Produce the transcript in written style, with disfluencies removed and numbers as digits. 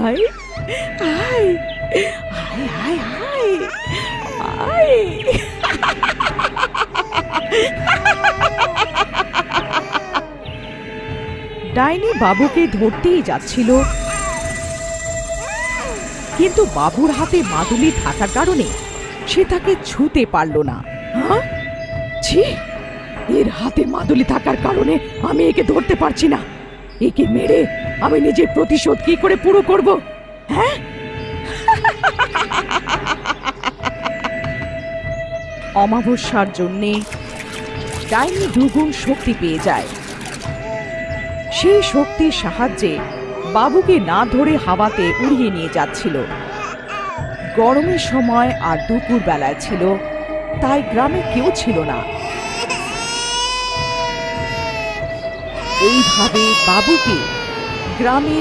আয় আয় আয় আয় আয় আয়। ডাইনি বাবুকে ধরতেই যাচ্ছিল, কিন্তু বাবুর হাতে মাদুলি থাকার কারণে সে তাকে ছুঁতে পারল না। হ্যাঁ, ছি, এর হাতে মাদুলি থাকার কারণে আমি একে ধরতে পারছি না। একে মেরে আমি নিজের প্রতিশোধ কি করে পুরো করব? হ্যাঁ, অমাবস্যার জন্যে ডাইনি দুগুণ শক্তি পেয়ে যায়। সেই শক্তির সাহায্যে বাবুকে না ধরে হাওয়াতে উড়িয়ে নিয়ে যাচ্ছিল। গরমের সময় আর দুপুর বেলায় ছিল, তাই গ্রামে কেউ ছিল না। এইভাবে বাবুকে গ্রামের